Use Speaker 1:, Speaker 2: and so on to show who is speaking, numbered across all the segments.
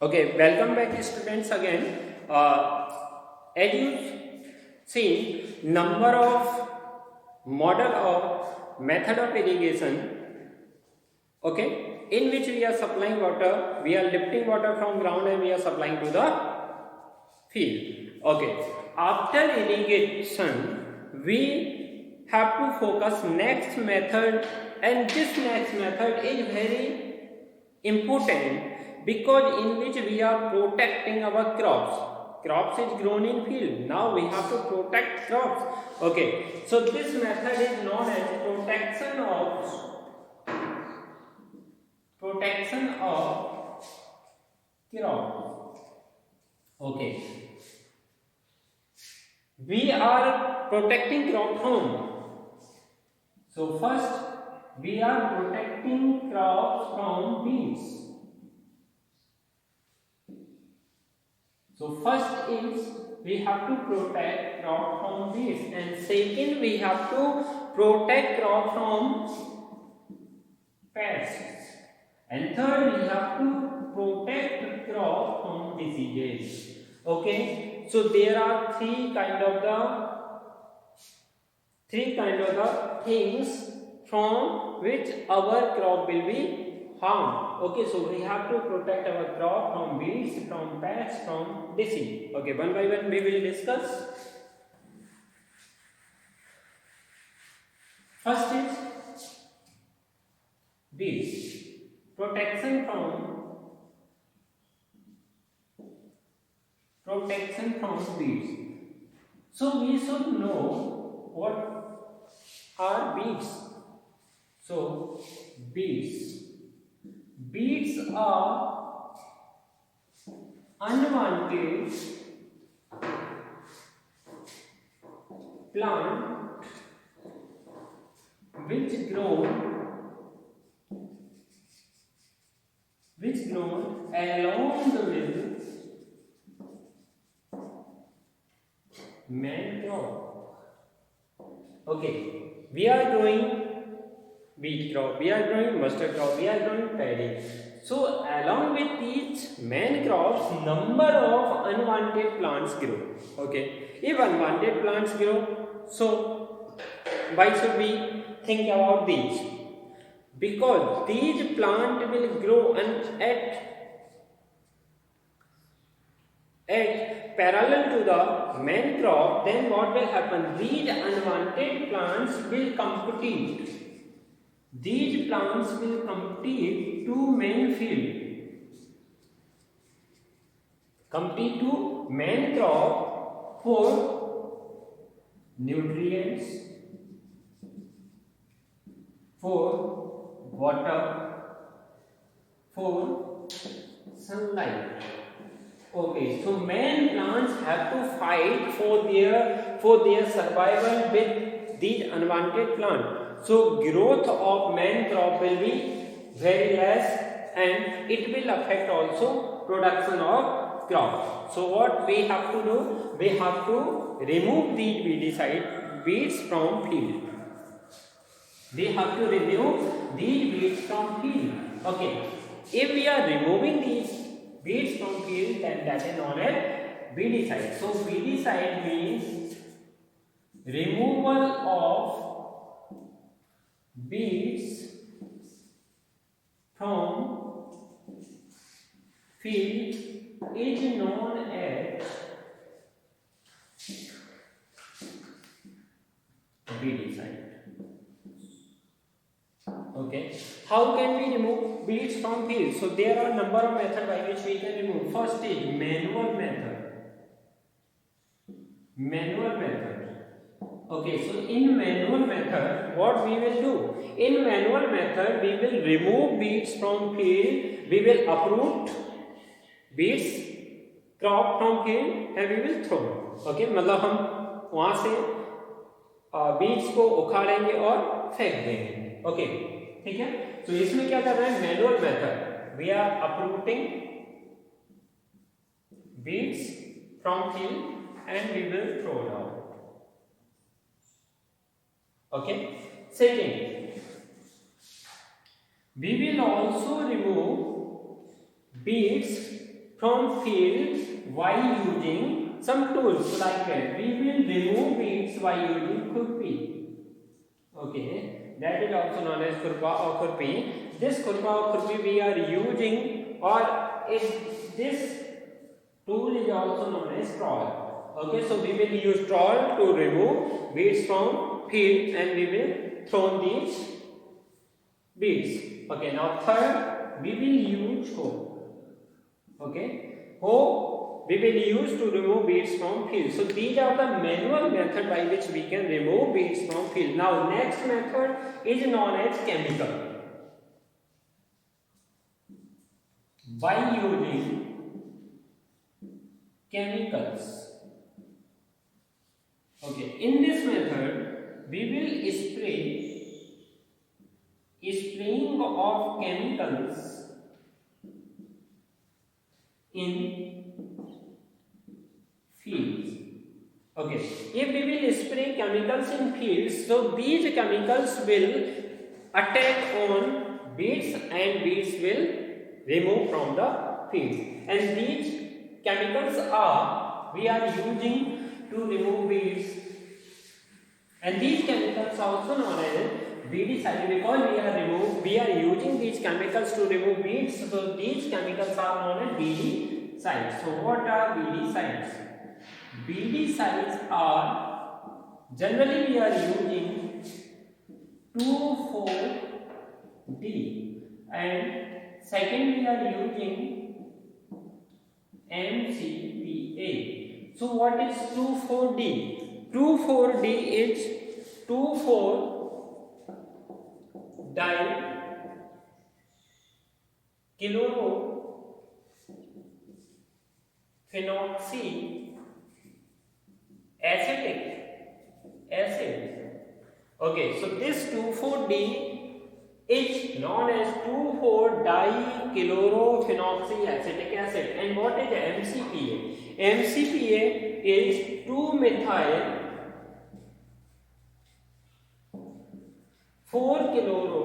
Speaker 1: Okay, welcome back students again. As you see, number of model of method of irrigation, okay, in which we are supplying water, we are lifting water from ground and we are supplying to the field. Okay, after irrigation, we have to focus next method, and this next method is very important because in which we are protecting our crops is grown in field. Now we have to protect crops. Okay, so this method is known as protection of crop. Okay, we are protecting crop from, so first we are protecting crops from weeds. So first is we have to protect crop from weeds, and second we have to protect crop from pests, and third we have to protect crop from diseases. Okay, so there are three kind of the things from which our crop will be harmed. Okay, so we have to protect our crop from weeds, from pests, from disease. Okay, one by one we will discuss. First is weeds. Protection from weeds. So we should know what are weeds. So weeds are unwanted plant which grown along with main crop. Okay, we are growing wheat crop, we are growing mustard crop, we are growing paddy. So along with each main crops, number of unwanted plants grow. Okay, if unwanted plants grow, so why should we think about these? Because these plant will grow and at parallel to the main crop, then what will happen? These unwanted plants will compete. These plants will compete to main crop for nutrients, for water, for sunlight. Okay, so main plants have to fight for their survival with these unwanted plants. So growth of main crop will be very less, and it will affect also production of crop. So what we have to do? We have to remove these weeds from field. We have to remove these weeds from field. Okay, if we are removing these weeds from field, then that is known as weedicide. So weedicide means removal of weeds from field is known as weedicide. Okay, how can we remove weeds from field? So there are number of methods by which we can remove. First is manual method. Okay, so in manual method, what we will do? In manual method, we will remove weeds from field. We will uproot weeds crop from field and we will throw. Okay, मतलब हम वहाँ से बीज को उखाड़ेंगे और फेंक देंगे. Okay, ठीक है. तो इसमें क्या कर रहे हैं? Manual method. We are uprooting weeds from field and we will throw it out. Okay. Second, we will also remove beads from field by using some tools like that. We will remove weeds by using khurpi. Okay, that is also known as khurpa or khurpi. This khurpa or khurpi we are using, or this tool is also known as trawl. Okay, so we will use trawl to remove weeds from field, and we will throw these weeds. Okay, now third, we will use hoe. Okay, hoe we will use to remove weeds from field. So these are the manual method by which we can remove weeds from field. Now next method is known as chemical. By using chemicals. Okay, in this method we will spraying of chemicals in fields. Okay, if we will spray chemicals in fields, so these chemicals will attack on weeds and weeds will remove from the field. And these chemicals we are using to remove weeds, and these chemicals are also known as weedicide, because we are using these chemicals to remove weeds. So these chemicals are known as weedicides. So what are weedicides? Weedicides are generally we are using 2,4-D, and second we are using MCPA. So what is 2,4-D? 2,4-D is 2,4-dichlorophenoxyacetic acid. Okay, so this 2,4-D is known as 2,4-dichlorophenoxyacetic acid. And what is MCPA? MCPA is 2-methyl 4-chloro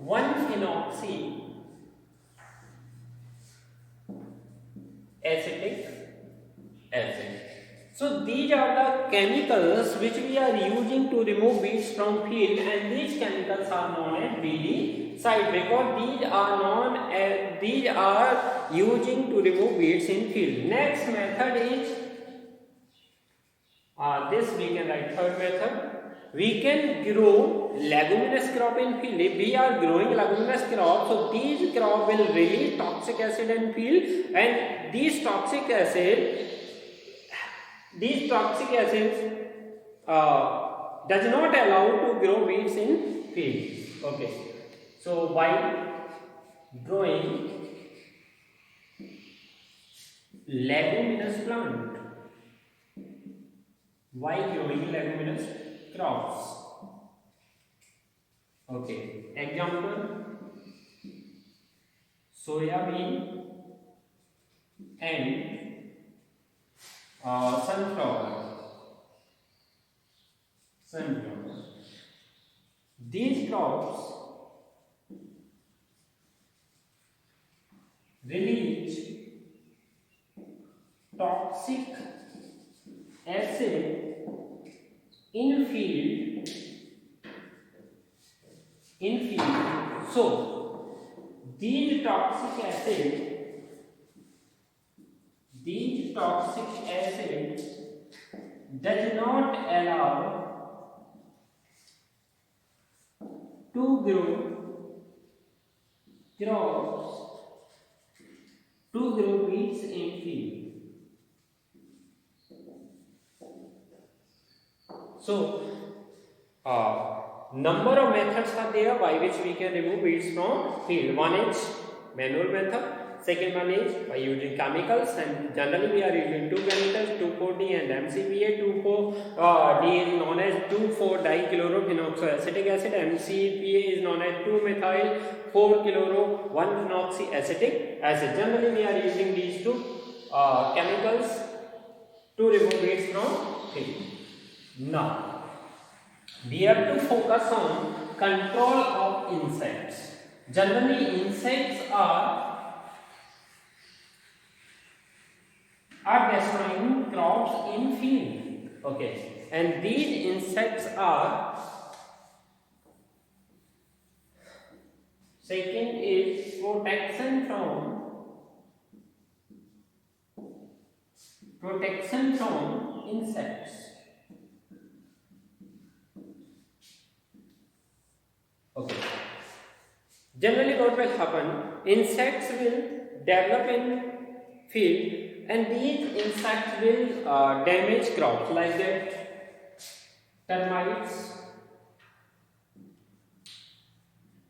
Speaker 1: 1-phenoxy acetic acid. So these are the chemicals which we are using to remove weeds from field, and these chemicals are known as weedicide, because these are using to remove weeds in field. Next method is this we can write third method. We can grow leguminous crop in field. If we are growing leguminous crop, so these crop will release toxic acid in field, and these toxic acids does not allow to grow weeds in field. Okay, so by growing leguminous plant, crops. Okay, example, soybean and sunflower. These crops release toxic acid in field. So these toxic acid does not allow to grow weeds in field. So number of methods are there by which we can remove weeds from field. One is manual method, second one is by using chemicals, and generally we are using two chemicals, 2,4-D and MCPA. 2,4-D is known as 2,4-dichlorophenoxyacetic acid. MCPA is known as 2-methyl 4-chloro 1-phenoxyacetic acid. Generally we are using these two chemicals to remove weeds from field. Now we have to focus on control of insects. Generally insects are are destroying crops in field. Okay, and these insects are, second is protection from insects. Okay. Generally what will happen, insects will develop in field and these insects will damage crops like that termites,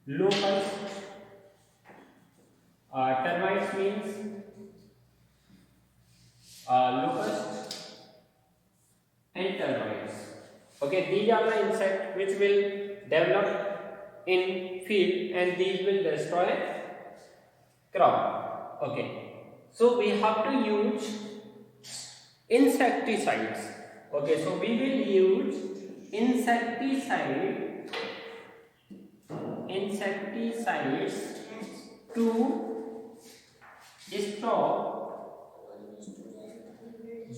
Speaker 1: locusts. Termites means locusts and termites. Okay, these are the insects which will develop in field and these will destroy crop. Okay, so we have to use insecticides. Okay, so we will use insecticides to stop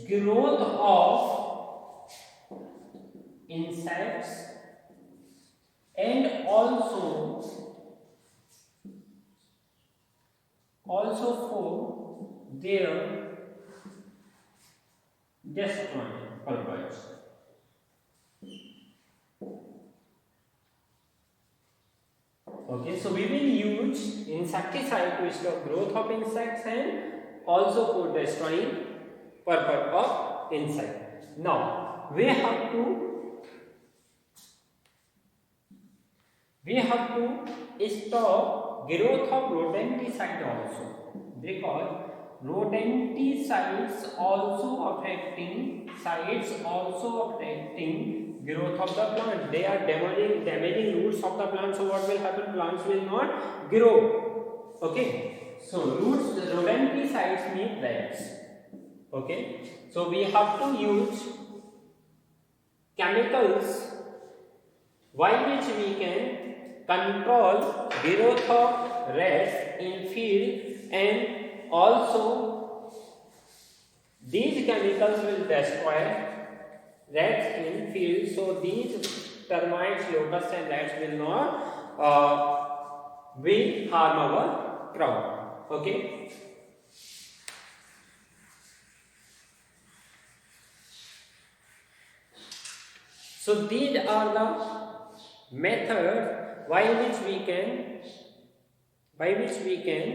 Speaker 1: growth of insects and also for their destruction purpose. Okay, so we will use insecticide to stop growth of insects and also for destroying purpose of insect. Now we have to stop growth of rodenticide also, because rodenticides also affecting growth of the plant. They are damaging roots of the plant. So what will happen? Plants will not grow. Okay. So rodenticides mean rats. Okay. So we have to use chemicals by which we can control growth of rats in field, and also these chemicals will destroy rats in field. So these termites, locusts and rats will not harm our crop. Okay. So these are the methods by which we can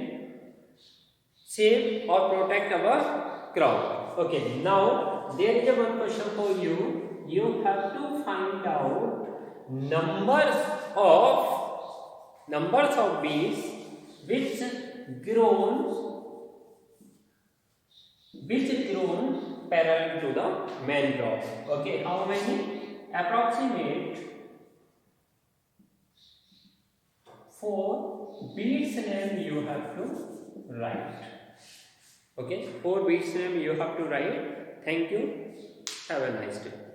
Speaker 1: save or protect our crop. Okay, now there is one question for you. You have to find out numbers of bees which grown parallel to the main crop. Okay, how many? Approximate 4 beads name you have to write. Okay, 4 beads name you have to write. Thank you. Have a nice day.